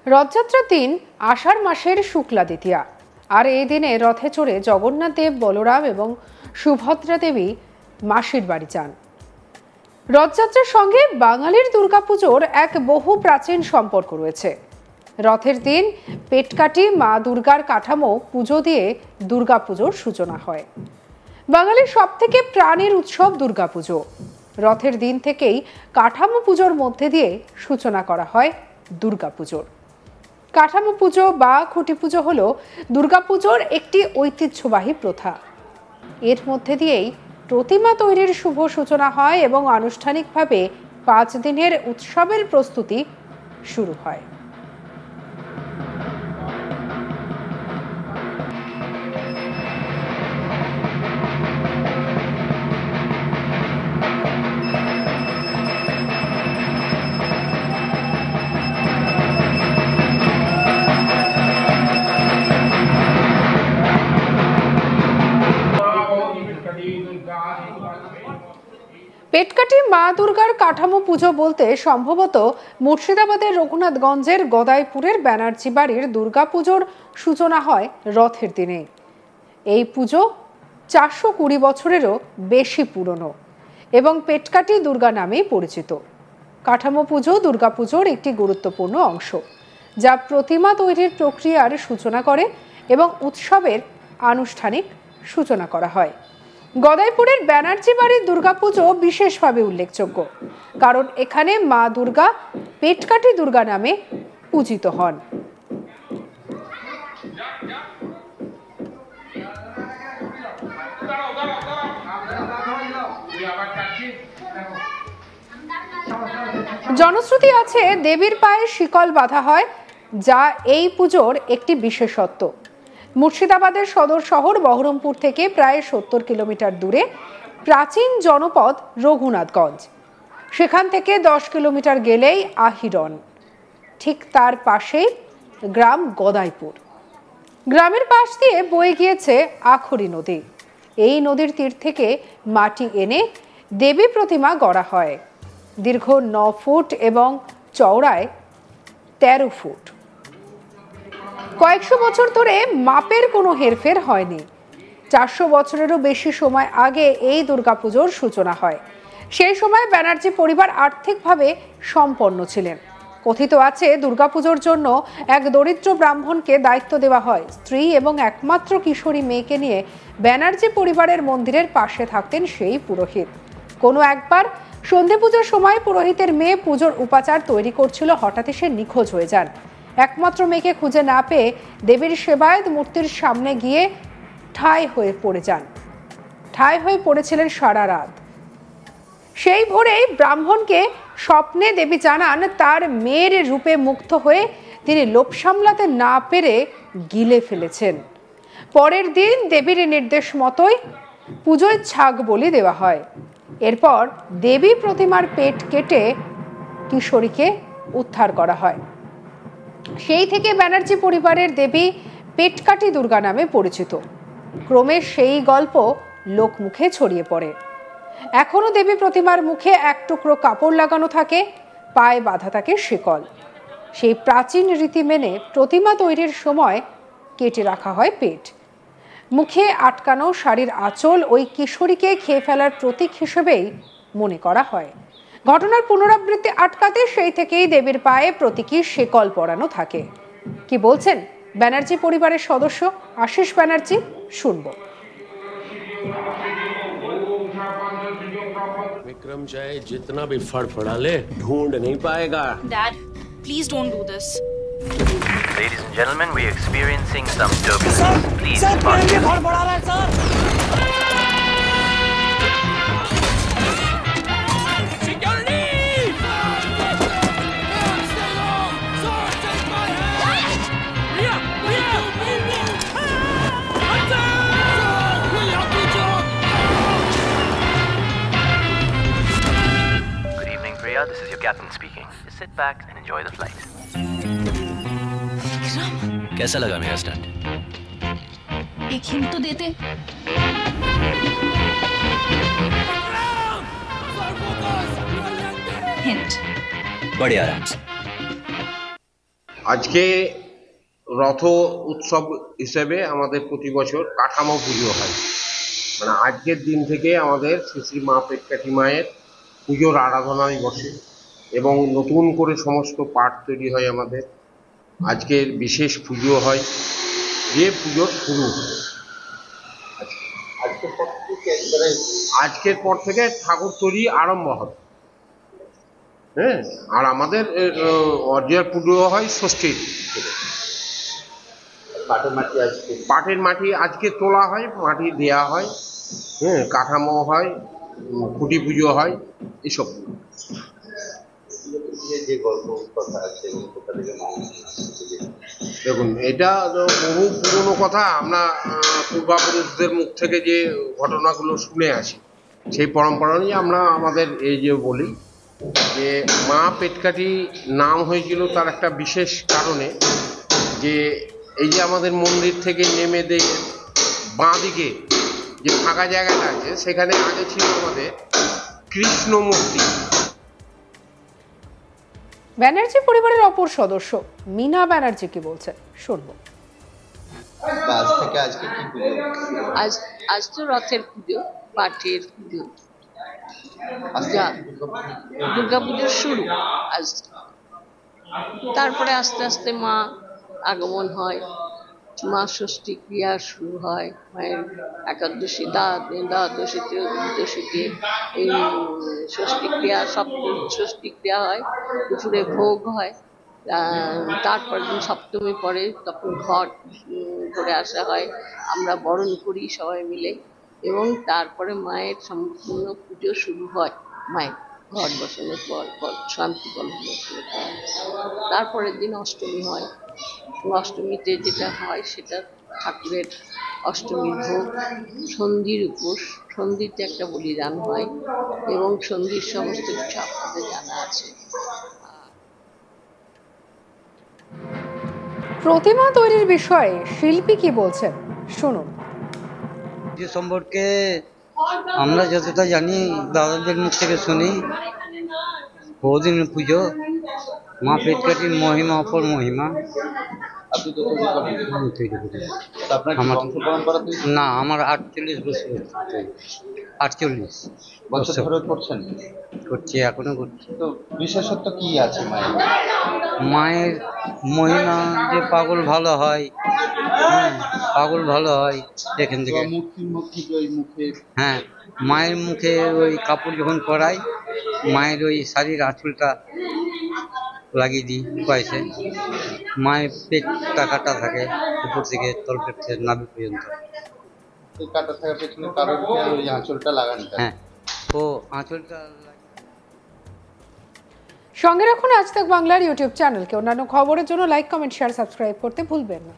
রথযাত্রার দিন আষাঢ় মাসের শুক্লা দ্বিতীয়া, আর এই দিনে রথে চড়ে জগন্নাথ দেব, বলরাম এবং সুভদ্রা দেবী মাসির বাড়ি যান। রথযাত্রার সঙ্গে বাঙালির দুর্গাপুজোর এক বহু প্রাচীন সম্পর্ক রয়েছে। রথের দিন পেটকাটি মা দুর্গার কাঠামো পুজো দিয়ে দুর্গাপুজোর সূচনা হয়। বাঙালির সব থেকে প্রাণের উৎসব দুর্গাপুজো। রথের দিন থেকেই কাঠামো পুজোর মধ্যে দিয়ে সূচনা করা হয় দুর্গাপুজোর। কাঠামো পুজো বা খুঁটি পুজো হলো দুর্গাপুজোর একটি ঐতিহ্যবাহী প্রথা। এর মধ্যে দিয়েই প্রতিমা তৈরির শুভ সূচনা হয় এবং আনুষ্ঠানিকভাবে 5 দিনের উৎসবের প্রস্তুতি শুরু হয়। পেটকাটি মা দুর্গার কাঠামো পুজো বলতে সম্ভবত মুর্শিদাবাদের রঘুনাথগঞ্জের গদাইপুরের ব্যানার্জি বাড়ির দুর্গাপুজোর সূচনা হয় রথের দিনে। এই পুজো 420 বছরেরও বেশি পুরনো এবং পেটকাটি দুর্গা নামেই পরিচিত। কাঠামো পুজো দুর্গাপুজোর একটি গুরুত্বপূর্ণ অংশ, যা প্রতিমা তৈরির প্রক্রিয়ার সূচনা করে এবং উৎসবের আনুষ্ঠানিক সূচনা করা হয়। গদাইপুরের ব্যানার্জি বাড়ির দুর্গাপুজো বিশেষভাবে উল্লেখযোগ্য, কারণ এখানে মা দুর্গা পেটকাটি দুর্গা নামে পূজিত হন। জনশ্রুতি আছে দেবীর পায়ে শিকল বাঁধা হয়, যা এই পুজোর একটি বিশেষত্ব। মুর্শিদাবাদের সদর শহর বহরমপুর থেকে প্রায় 70 কিলোমিটার দূরে প্রাচীন জনপদ রঘুনাথগঞ্জ। সেখান থেকে 10 কিলোমিটার গেলেই আহিরন, ঠিক তার পাশেই গ্রাম গদাইপুর। গ্রামের পাশ দিয়ে বয়ে গিয়েছে আখরি নদী। এই নদীর তীর থেকে মাটি এনে দেবী প্রতিমা গড়া হয়। দীর্ঘ 9 ফুট এবং চওড়ায় 13 ফুট। কয়েকশো বছর ধরে মাপের কোনো হেরফের হয়নি। 400 বছরেরও বেশি সময় আগে এই দুর্গাপুজোর সূচনা হয়। সেই সময় ব্যানার্জি পরিবার আর্থিকভাবে সম্পন্ন ছিলেন। কথিত আছে দুর্গাপুজোর জন্য এক দরিদ্র ব্রাহ্মণকে দায়িত্ব দেওয়া হয়। স্ত্রী এবং একমাত্র কিশোরী মেয়েকে নিয়ে ব্যানার্জি পরিবারের মন্দিরের পাশে থাকতেন সেই পুরোহিত। কোনো একবার সন্ধে পুজোর সময় পুরোহিতের মেয়ে পুজোর উপাচার তৈরি করছিল, হঠাৎ সে নিখোঁজ হয়ে যান। একমাত্র মেয়েকে খুঁজে না পেয়ে দেবীর সেবায়েত মূর্তির সামনে গিয়ে ঠাই হয়ে পড়েছিলেন সারা রাত। সেই ভোরেই ব্রাহ্মণকে স্বপ্নে দেবী জানান তার মেয়ের রূপে মুগ্ধ হয়ে তিনি লোভ সামলাতে না পেরে গিলে ফেলেছেন। পরের দিন দেবীর নির্দেশ মতোই পুজোয় ছাগ বলি দেওয়া হয়। এরপর দেবী প্রতিমার পেট কেটে কিশোরীকে উদ্ধার করা হয়। সেই থেকে ব্যানার্জি পরিবারের দেবী পেটকাটি দুর্গা নামে পরিচিত। ক্রমে সেই গল্প লোকমুখে ছড়িয়ে পড়ে। এখনো দেবী প্রতিমার মুখে এক টুকরো কাপড় লাগানো থাকে, পায়ে বাঁধা থাকে শিকল। সেই প্রাচীন রীতি মেনে প্রতিমা তৈরির সময় কেটে রাখা হয় পেট। মুখে আটকানো শাড়ির আঁচল ওই কিশোরীকে খেয়ে ফেলার প্রতীক হিসেবেই মনে করা হয়। ঘটনার পুনরাবৃত্তি আটকাতে সেই থেকেই দেবীর পায়ে প্রতীকী শিকল পরানো থাকে। কি বলছেন ব্যানার্জি পরিবারের সদস্য আশিস ব্যানার্জি, শুনবো। विक्रम चाहे जितना भी फड़फड़ा ले, ढूंढ नहीं पाएगा। Dad, please don't do this. Ladies and gentlemen, we are experiencing some turbulence. Please फड़फड़ा रहा है sir. This is your captain speaking. Just sit back and enjoy the flight. कैसा लगा मेरा स्टंट? एक हिंट तो देते। हिंट। बड़े आराम से। আজকে রথ উৎসব হিসেবে আমাদের প্রতি বছর কাঠামো পুজো হয়। মানে আজকের দিন থেকে আমাদের শ্রী শ্রী মা পেটকাঠি মায়ের পুজোর আরাধনায় বসে এবং নতুন করে সমস্ত পাঠ তৈরি হয় আমাদের। আজকের বিশেষ পুজো হয়, যে পুজোর শুরু হয় আজকের পর থেকে ঠাকুর তৈরি আরম্ভ হবে। হ্যাঁ, আর আমাদের অরিজিনাল পুজো হয় ষষ্ঠীর। পাটের মাটি আজকে তোলা হয়, মাটি দেয়া হয়, হ্যাঁ, কাঠামো হয়, খুঁটি পুজো হয়, এসব। দেখুন, এটা বহু পুরনো কথা। আমরা পূর্বাপুরুষদের মুখ থেকে যে ঘটনাগুলো শুনে আসি, সেই পরম্পরা নিয়ে আমরা আমাদের এই যে বলি যে মা পেটকাঠি নাম হয়েছিল তার একটা বিশেষ কারণে, যে এই যে আমাদের মন্দির থেকে নেমে দিয়ে বাঁ দিকে যে ফাঁকা জায়গাটা আছে, সেখানে আগে ছিল আমাদের কৃষ্ণ মূর্তি। ব্যানার্জি পরিবারের অপর সদস্য মিনা ব্যানার্জি কি বলছে শুনবো। আজ থেকে আজকে কি পুজো? আজ তো রথের পুজো, পাঠের পুজো, দুর্গা পুজোর শুরু আজ। তারপরে আস্তে আস্তে মা আগমন হয়, মা ষষ্ঠী ক্রিয়া শুরু হয়, মায়ের একাদশী, দ্বাদশীতে, দ্বাদশীতে এই ষষ্ঠী ক্রিয়া, ষষ্ঠী ক্রিয়া হয়, দুপুরে ভোগ হয়। তারপর দিন সপ্তমী পরে, তখন ঘট করে আসা হয়, আমরা বরণ করি সবাই মিলে, এবং তারপরে মায়ের সম্পূর্ণ পুজো শুরু হয়। মায়ের ঘট বসানোর পর শান্তি বন্ধ বসানোর পর তারপরের দিন অষ্টমী হয়। অষ্টমীতে যেটা হয় সেটা ঠাকুরের অষ্টমীর ভোগ, সন্ধির উপোস, সন্ধিতে একটা বলিদান হয়, এবং সন্ধির সমস্ত কিছু আপনাদের জানা আছে। প্রতিমা তৈরির বিষয়ে শিল্পী কি বলছেন শুনুন। যে সম্পর্কে আমরা যতটা জানি, দাদাদের মুখ থেকে শুনি, বহুদিন পুজো, মা পেটকাঠির মহিমা অপর মহিমা। না, আমার 48 বছর, 48 বছর ধরে করছেন? করছি, এখনো করছি। তো বিশেষত্ব কি আছে মায়ের? মায়ের মহিমা যে পাগল ভালো হয়, হ্যাঁ, পাগল ভালো হয় এখান থেকে। হ্যাঁ, মায়ের মুখে ওই কাপড় যখন পরাই, মায়ের ওই শাড়ির আঁচলটা লাগিয়ে দিই পায়েছে, মায়ের পেটটা কাটা থাকে উপর থেকে তলপেট থেকে নাভি পর্যন্ত। কাটা থাকার পেছনে কারণ কি ওই আঁচলটা লাগানো? হ্যাঁ, ও আঁচলটা। সঙ্গে রাখুন আজ তাক বাংলার ইউটিউব চ্যানেলকে। অন্যান্য খবরের জন্য লাইক, কমেন্ট, শেয়ার, সাবস্ক্রাইব করতে ভুলবেন না।